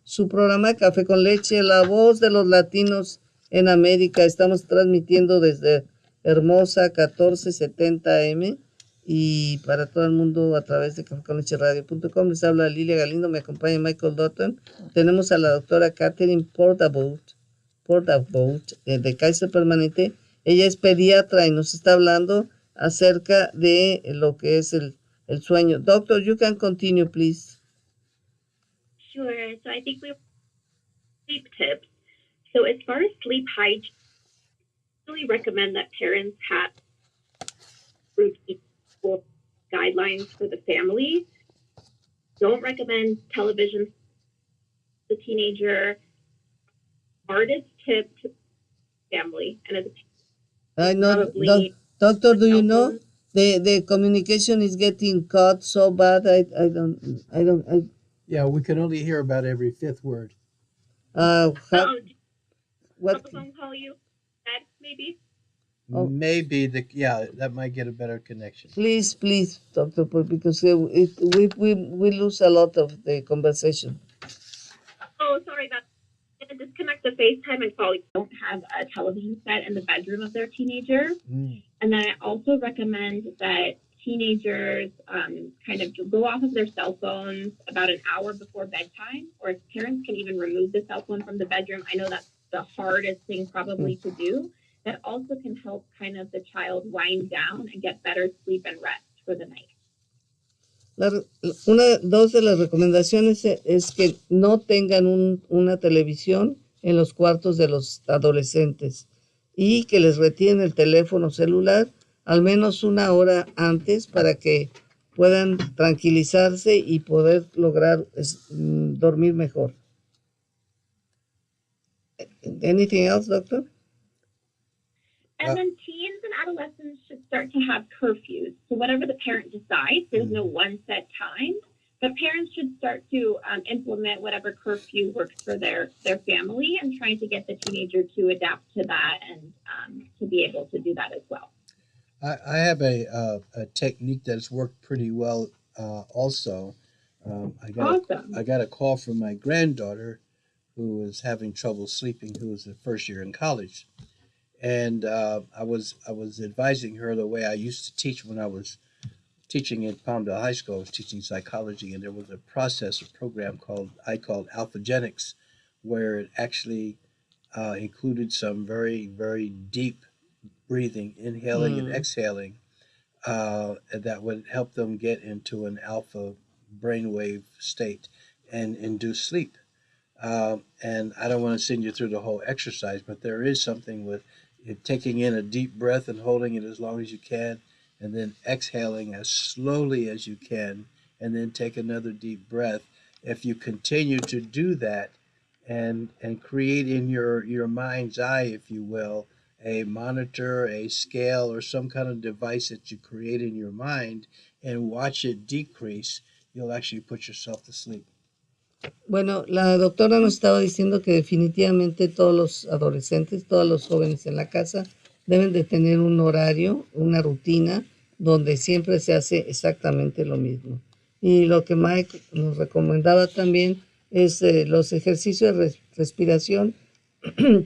su programa Café con Leche, la voz de los latinos en América. Estamos transmitiendo desde hermosa 1470 AM y para todo el mundo a través de caféconlecheradio.com. Les habla Lilia Galindo, me acompaña Michael Dutton. Tenemos a la doctora Catherine Pourdavoud de Kaiser Permanente. Ella es pediatra y nos está hablando acerca de lo que es el sueño. Doctor, you can continue, please. Sure. So I think we have sleep tips. So as far as sleep hygiene, I really recommend that parents have routine guidelines for the family. Don't recommend television for the teenager. Hardest tip to family, and as I know, doctor, do you know the communication is getting cut so bad? Yeah, we can only hear about every fifth word. What? Telephone call you? That maybe. Oh. Maybe that might get a better connection. Please, doctor, because we lose a lot of the conversation. Oh, sorry about that. Disconnect the FaceTime and call. Don't have a television set in the bedroom of their teenager. And then I also recommend that teenagers kind of go off of their cell phones about an hour before bedtime, or if parents can even remove the cell phone from the bedroom. I know that's the hardest thing probably to do. That also can help kind of the child wind down and get better sleep and rest for the night. Dos de las recomendaciones es que no tengan una televisión en los cuartos de los adolescentes y que les retiren el teléfono celular al menos una hora antes para que puedan tranquilizarse y poder lograr dormir mejor. Anything else, doctor? And then teens and adolescents should start to have curfews. So whatever the parent decides, there's no one set time, but parents should start to implement whatever curfew works for their family and trying to get the teenager to adapt to that and to be able to do that as well. I have a technique that's worked pretty well also. I got a call from my granddaughter who was having trouble sleeping, who was the first year in college. And I was advising her the way I used to teach when I was teaching at Palmdale High School. I was teaching psychology, and there was a program called Alphagenics, where it actually included some very, very deep breathing, inhaling and exhaling, that would help them get into an alpha brainwave state and induce sleep. And I don't want to send you through the whole exercise, but there is something with taking in a deep breath and holding it as long as you can, and then exhaling as slowly as you can, and then take another deep breath. If you continue to do that and create in your mind's eye, if you will, a monitor, a scale, or some kind of device that you create in your mind and watch it decrease, you'll actually put yourself to sleep. Bueno, la doctora nos estaba diciendo que definitivamente todos los adolescentes, todos los jóvenes en la casa deben de tener un horario, una rutina donde siempre se hace exactamente lo mismo. Y lo que Mike nos recomendaba también es los ejercicios de respiración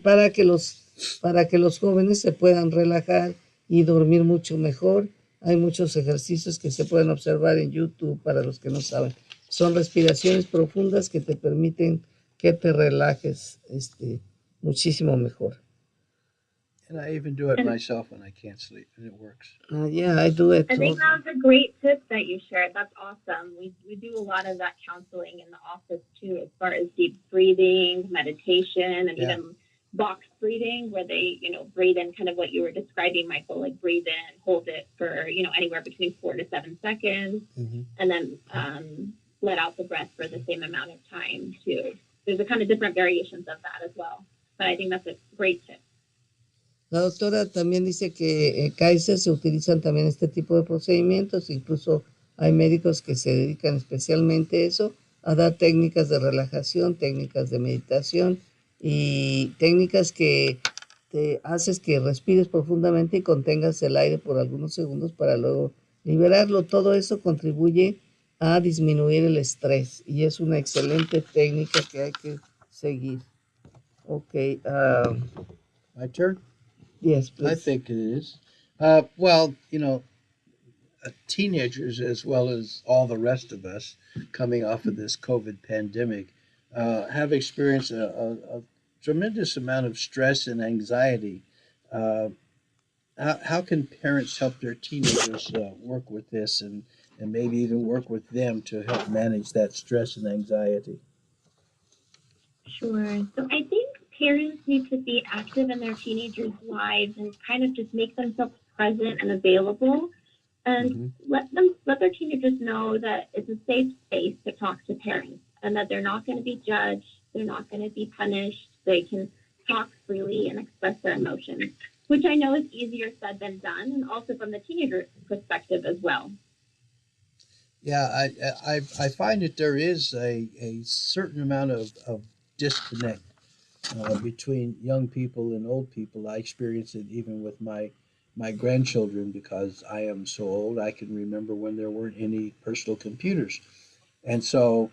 para que los jóvenes se puedan relajar y dormir mucho mejor. Hay muchos ejercicios que se pueden observar en YouTube para los que no saben. Son respiraciones profundas que te permiten que te relajes muchísimo mejor. And I even do it myself when I can't sleep, and it works. Yeah, I do it. I think that was a great tip that you shared. That's awesome. We do a lot of that counseling in the office too, as far as deep breathing, meditation, and even box breathing, where they, breathe in kind of what you were describing, Michael, like breathe in, hold it for, anywhere between 4 to 7 seconds, and then let out the breath for the same amount of time too. There's a kind of different variations of that as well. But I think that's a great tip. La doctora también dice que en Kaiser se utilizan también este tipo de procedimientos, incluso hay médicos que se dedican especialmente a eso, a dar técnicas de relajación, técnicas de meditación y técnicas que te haces que respires profundamente y contengas el aire por algunos segundos para luego liberarlo. Todo eso contribuye a disminuir el estrés y es una excelente técnica que hay que seguir. Okay. My turn? Yes, please. I think it is. Well, teenagers, as well as all the rest of us coming off of this COVID pandemic, have experienced a tremendous amount of stress and anxiety. Uh, how can parents help their teenagers work with this and maybe even work with them to help manage that stress and anxiety? Sure. So I think parents need to be active in their teenagers' lives and kind of just make themselves present and available and Mm-hmm. let their teenagers know that it's a safe space to talk to parents and that they're not going to be judged, they're not going to be punished. They can talk freely and express their emotions, which I know is easier said than done, and also from the teenager perspective as well. Yeah, I find that there is a certain amount of disconnect between young people and old people. I experience it even with my grandchildren because I am so old. I can remember when there weren't any personal computers, and so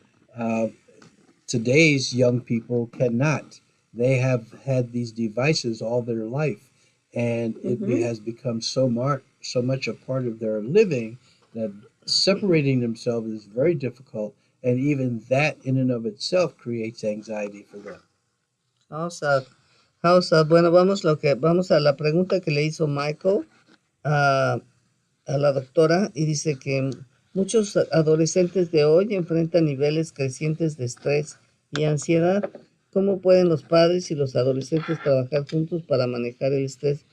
today's young people cannot. They have had these devices all their life, and Mm-hmm. has become so much a part of their living that separating themselves is very difficult, and even that in and of itself creates anxiety for them. How sad. How sad. Bueno, vamos a la pregunta que le hizo Michael a, a la doctora y dice que muchos adolescentes de hoy enfrentan niveles crecientes de estrés y ansiedad. ¿Cómo pueden los padres y los adolescentes trabajar juntos para manejar el estrés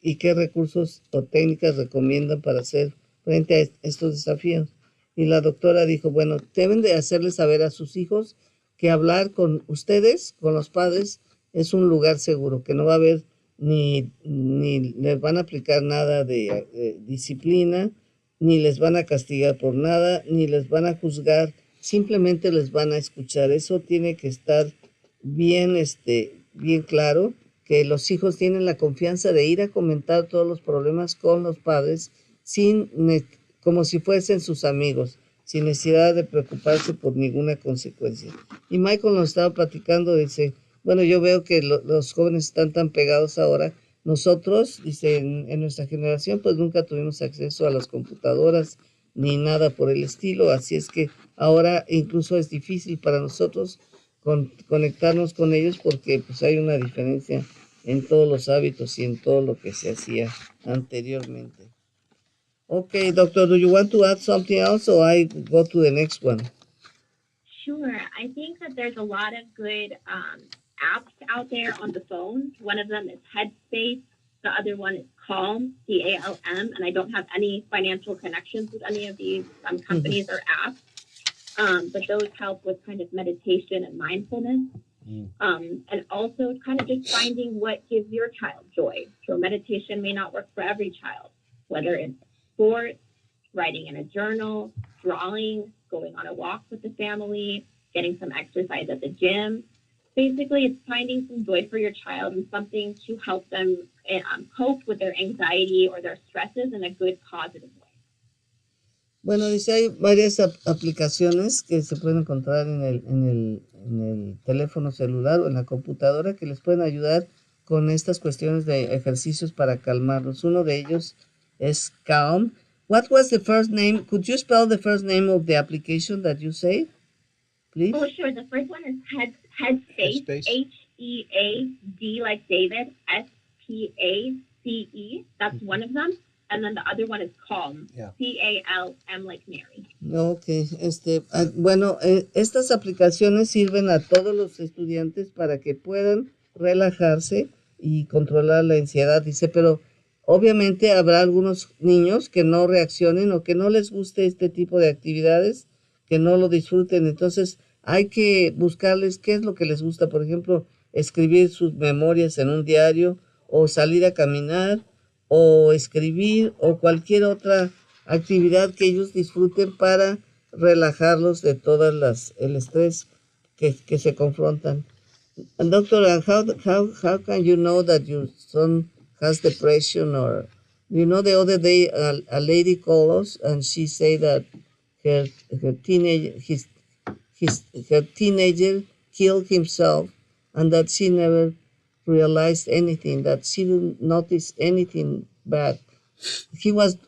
y qué recursos o técnicas recomiendan para hacer frente a estos desafíos? Y la doctora dijo, bueno, deben de hacerles saber a sus hijos que hablar con ustedes, con los padres, es un lugar seguro, que no va a haber ni les van a aplicar nada de disciplina, ni les van a castigar por nada, ni les van a juzgar, simplemente les van a escuchar. Eso tiene que estar bien, bien claro, que los hijos tienen la confianza de ir a comentar todos los problemas con los padres como si fuesen sus amigos, sin necesidad de preocuparse por ninguna consecuencia. Y Michael nos estaba platicando, dice, bueno, yo veo que los jóvenes están tan pegados ahora. Nosotros, dice, en nuestra generación, pues nunca tuvimos acceso a las computadoras ni nada por el estilo, así es que ahora incluso es difícil para nosotros conectarnos con ellos porque pues hay una diferencia en todos los hábitos y en todo lo que se hacía anteriormente. Okay, doctor, do you want to add something else or I go to the next one? Sure. I think that there's a lot of good apps out there on the phone. One of them is Headspace. The other one is Calm, CALM, and I don't have any financial connections with any of these companies or apps, but those help with kind of meditation and mindfulness. And also kind of just finding what gives your child joy. So meditation may not work for every child, whether it's sports, writing in a journal, drawing, going on a walk with the family, getting some exercise at the gym. Basically, it's finding some joy for your child and something to help them cope with their anxiety or their stresses in a good, positive way. Bueno, dice, hay varias aplicaciones que se pueden encontrar en el teléfono celular o en la computadora que les pueden ayudar con estas cuestiones de ejercicios para calmarlos. Uno de ellos es Calm. What was the first name? Could you spell the first name of the application that you say, please? Oh, sure. The first one is Headspace. Head like David, SPACE. That's one of them. And then the other one is Calm. Yeah. CALM like Mary. Okay. Bueno, estas aplicaciones sirven a todos los estudiantes para que puedan relajarse y controlar la ansiedad. Dice, pero obviamente habrá algunos niños que no reaccionen o que no les guste este tipo de actividades, que no lo disfruten. Entonces hay que buscarles qué es lo que les gusta. Por ejemplo, escribir sus memorias en un diario o salir a caminar o escribir o cualquier otra actividad que ellos disfruten para relajarlos de todas el estrés que se confrontan. And doctor, how can you know that your son has depression? Or the other day a lady called us and she said that her her teenage his her teenager killed himself, and that she never realized anything, that she didn't notice anything bad. He was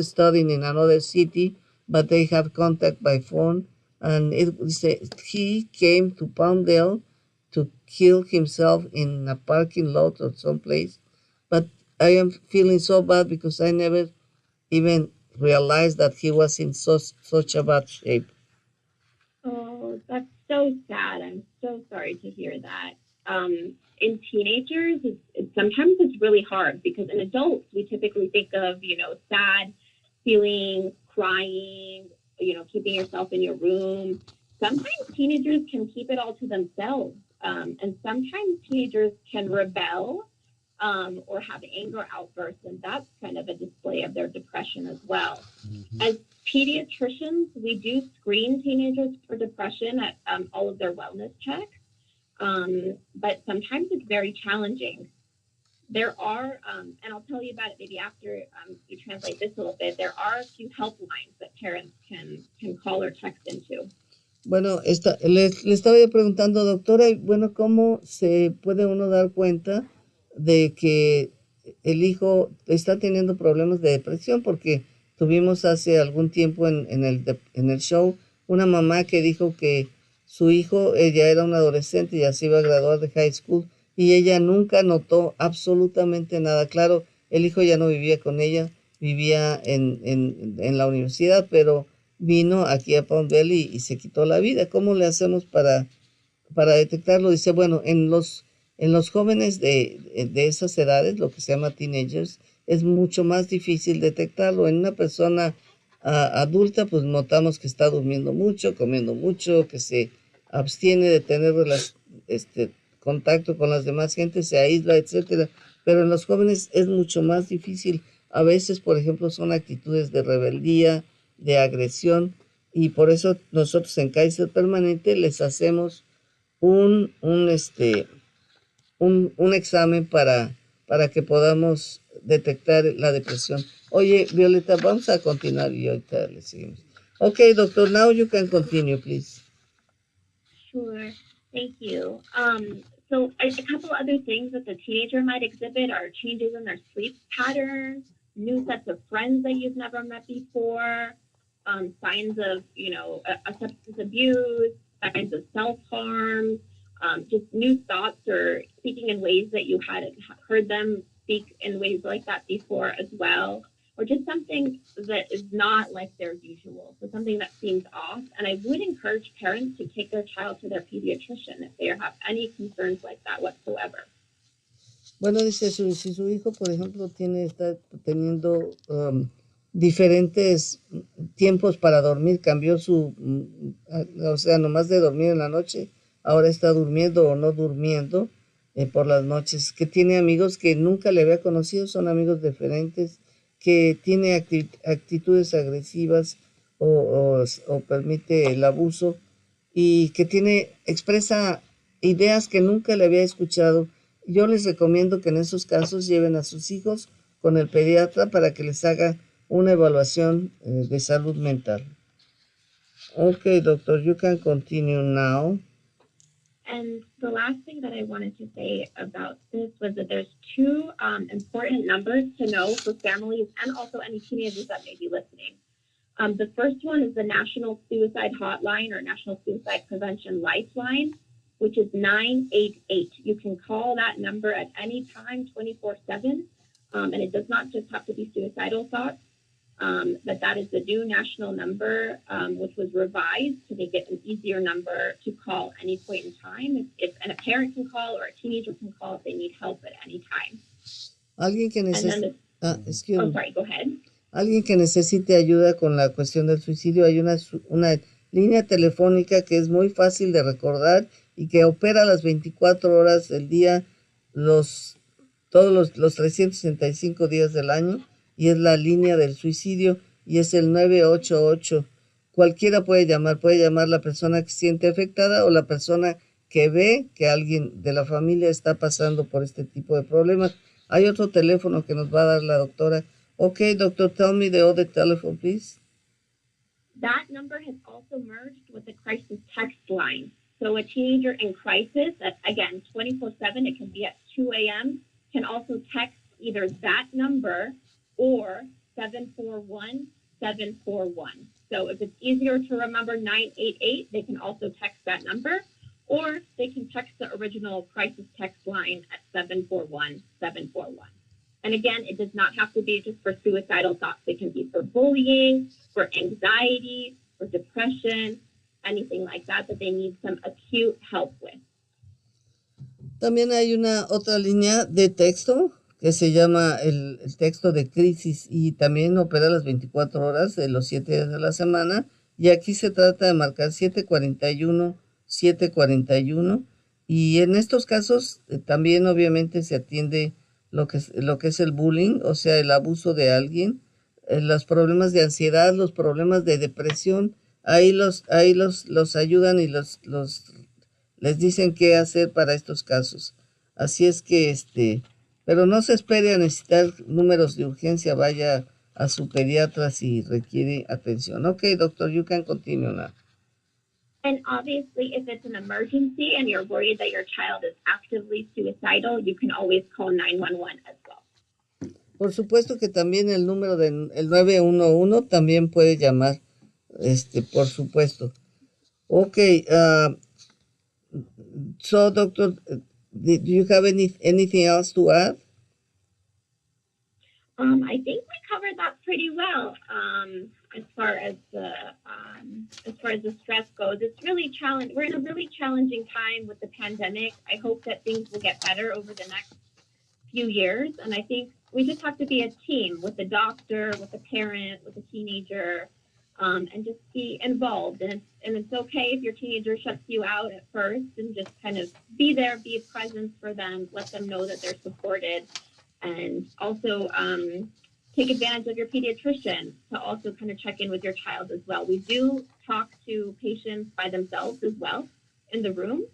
studying in another city, but they have contact by phone, and he came to Palmdale to kill himself in a parking lot or someplace. But I am feeling so bad because I never even realized that he was in such a bad shape. Oh, that's so sad. I'm so sorry to hear that. In teenagers, sometimes it's really hard because in adults, we typically think of, sad feelings, crying, keeping yourself in your room. Sometimes teenagers can keep it all to themselves. And sometimes teenagers can rebel or have anger outbursts, and that's kind of a display of their depression as well. Mm-hmm. As pediatricians, we do screen teenagers for depression at all of their wellness checks, but sometimes it's very challenging. There are, and I'll tell you about it maybe after you translate this a little bit, there are a few helplines that parents can call or text into. Bueno, le estaba yo preguntando, doctora, bueno, ¿cómo se puede uno dar cuenta de que el hijo está teniendo problemas de depresión? Porque tuvimos hace algún tiempo en el show una mamá que dijo que su hijo, ella era un adolescente, ya se iba a graduar de high school, y ella nunca notó absolutamente nada. Claro, el hijo ya no vivía con ella, vivía en la universidad, pero vino aquí a Palmdale y se quitó la vida. ¿Cómo le hacemos para detectarlo? Dice, bueno, en los jóvenes de esas edades, lo que se llama teenagers, es mucho más difícil detectarlo. En una persona adulta, pues notamos que está durmiendo mucho, comiendo mucho, que se abstiene de tener contacto con las demás gente, se aísla, etcétera. Pero en los jóvenes es mucho más difícil. A veces, por ejemplo, son actitudes de rebeldía, de agresión, y por eso nosotros en Kaiser Permanente les hacemos un examen para que podamos detectar la depresión. Oye, Violeta, vamos a continuar y ahorita le seguimos. Okay, doctor, now you can continue, please. Sure, thank you. So a couple other things that the teenager might exhibit are changes in their sleep patterns, new sets of friends that you've never met before, signs of, a substance abuse, signs of self-harm, just new thoughts or speaking in ways that you hadn't heard them speak in ways like that before as well, or just something that is not like their usual, so something that seems off. And I would encourage parents to take their child to their pediatrician if they have any concerns like that whatsoever. Bueno, dice, si su hijo, por ejemplo, está teniendo diferentes tiempos para dormir, cambió o sea, nomás de dormir en la noche, ahora está durmiendo o no durmiendo por las noches, que tiene amigos que nunca le había conocido, son amigos diferentes, que tiene actitudes agresivas o permite el abuso, y que expresa ideas que nunca le había escuchado. Yo les recomiendo que en esos casos lleven a sus hijos con el pediatra para que les haga una evaluación de salud mental. Okay, doctor, you can continue now. And the last thing that I wanted to say about this was that there's two important numbers to know for families and also any teenagers that may be listening. The first one is the National Suicide Hotline or National Suicide Prevention Lifeline, which is 988. You can call that number at any time, 24/7, and it does not just have to be suicidal thoughts. But that is the new national number, which was revised to make it an easier number to call any point in time. And a parent can call or a teenager can call if they need help at any time. Alguien que sorry, go ahead. Alguien que necesite ayuda con la cuestión del suicidio, hay una línea telefónica que es muy fácil de recordar y que opera las 24 horas del día, todos los 365 días del año, y es la línea del suicidio, y es el 988. Cualquiera puede llamar la persona que se siente afectada o la persona que ve que alguien de la familia está pasando por este tipo de problemas. Hay otro teléfono que nos va a dar la doctora. Okay, doctor, tell me the other telephone, please. That number has also merged with the crisis text line. So a teenager in crisis, at, again, 24/7, it can be at 2 a.m., can also text either that number or 741-741. So if it's easier to remember 988, they can also text that number, or they can text the original crisis text line at 741-741. And again, it does not have to be just for suicidal thoughts. It can be for bullying, for anxiety, for depression, anything like that they need some acute help with. También hay una otra línea de texto que se llama el texto de crisis y también opera las 24 horas de los 7 días de la semana. Y aquí se trata de marcar 741-741. Y en estos casos también obviamente se atiende lo que es el bullying, o sea, el abuso de alguien, los problemas de ansiedad, los problemas de depresión. Ahí los ayudan y les dicen qué hacer para estos casos. Así es que pero no se espere a necesitar números de urgencia, vaya a su pediatra si requiere atención. Okay, doctor, you can continue now. And obviously, if it's an emergency and you're worried that your child is actively suicidal, you can always call 911 as well. Por supuesto que también el número del 911 también puede llamar, por supuesto. Okay, so doctor, do you have anything else to add? I think we covered that pretty well. As far as the stress goes, it's really challenging. We're in a really challenging time with the pandemic. I hope that things will get better over the next few years, and I think we just have to be a team with the doctor, with the parent, with the teenager, and just be involved. And it's okay if your teenager shuts you out at first, and just kind of be there, be a presence for them, let them know that they're supported, and also take advantage of your pediatrician to also kind of check in with your child as well. We do talk to patients by themselves as well in the room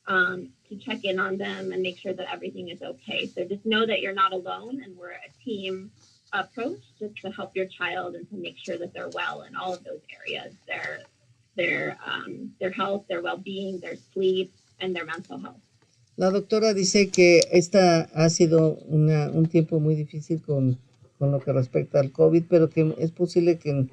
to check in on them and make sure that everything is okay. So just know that you're not alone, and we're a team approach just to help your child and to make sure that they're well in all of those areas, their health, their well-being, their sleep, and their mental health. La doctora dice que esta ha sido un tiempo muy difícil con lo que respecta al COVID, pero que es posible que en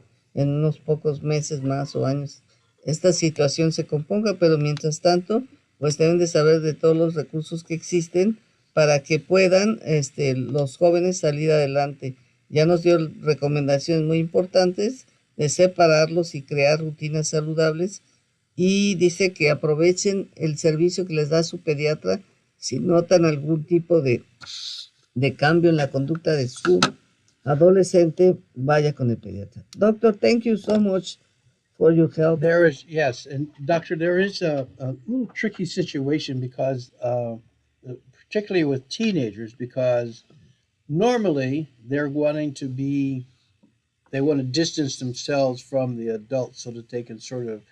unos pocos meses más o años esta situación se componga, pero mientras tanto, pues deben de saber de todos los recursos que existen para que puedan los jóvenes salir adelante. Ya nos dio recomendaciones muy importantes de separarlos y crear rutinas saludables, y dice que aprovechen el servicio que les da su pediatra si notan algún tipo de cambio en la conducta de su adolescente, vaya con el pediatra. Doctor, thank you so much for your help. There is, yes, and doctor, there is a little tricky situation because, particularly with teenagers, because normally they want to distance themselves from the adults so that they can sort of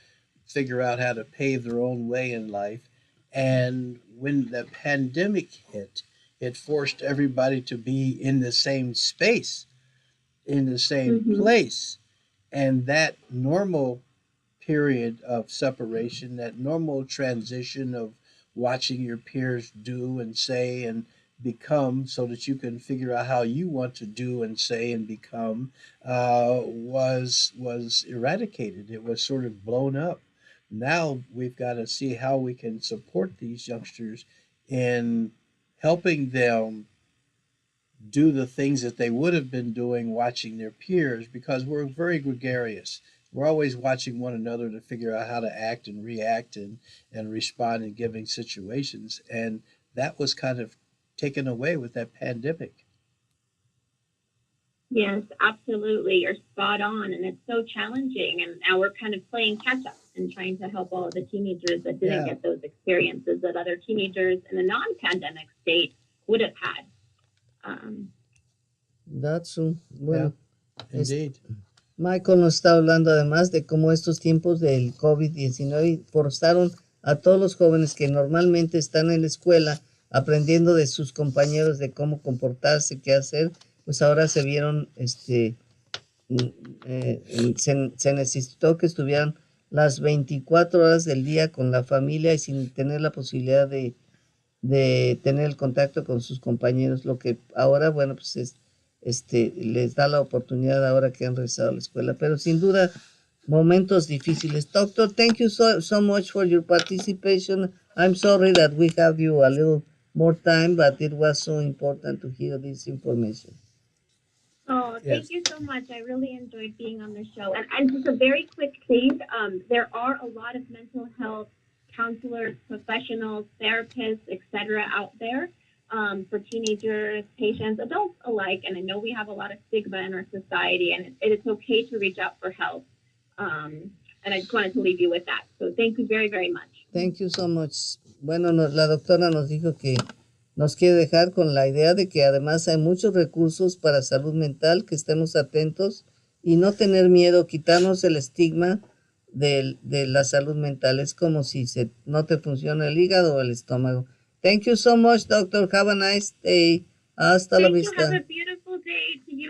figure out how to pave their own way in life. And when the pandemic hit, it forced everybody to be in the same space, in the same place. And that normal period of separation, that normal transition of watching your peers do and say and become so that you can figure out how you want to do and say and become was eradicated. It was sort of blown up. Now we've got to see how we can support these youngsters in helping them do the things that they would have been doing watching their peers, because we're very gregarious. We're always watching one another to figure out how to act and react and respond in given situations. And that was kind of taken away with that pandemic. Yes, absolutely. You're spot on. And it's so challenging. And now we're kind of playing catch up and trying to help all of the teenagers that didn't get those experiences that other teenagers in a non-pandemic state would have had. That's true. Bueno, indeed. Michael nos está hablando además de cómo estos tiempos del COVID-19 forzaron a todos los jóvenes que normalmente están en la escuela aprendiendo de sus compañeros de cómo comportarse, qué hacer, pues ahora se vieron se necesitó que estuvieran las 24 horas del día con la familia y sin tener la posibilidad de tener el contacto con sus compañeros, lo que ahora, bueno, pues les da la oportunidad ahora que han regresado a la escuela, pero sin duda momentos difíciles. Doctor, thank you so much for your participation. I'm sorry that we have you a little more time, but it was so important to hear this information. Oh, thank you so much. I really enjoyed being on the show. And just a very quick thing, there are a lot of mental health counselors, professionals, therapists, etc. out there for teenagers, patients, adults alike. And I know we have a lot of stigma in our society, and it's okay to reach out for help. And I just wanted to leave you with that. So thank you very, very much. Thank you so much. Bueno, la doctora nos dijo que nos quiere dejar con la idea de que además hay muchos recursos para salud mental, que estemos atentos y no tener miedo, quitarnos el estigma de la salud mental. Es como si no te funciona el hígado o el estómago. Thank you so much, doctor. Have a nice day. Hasta la vista. Have a beautiful day to you.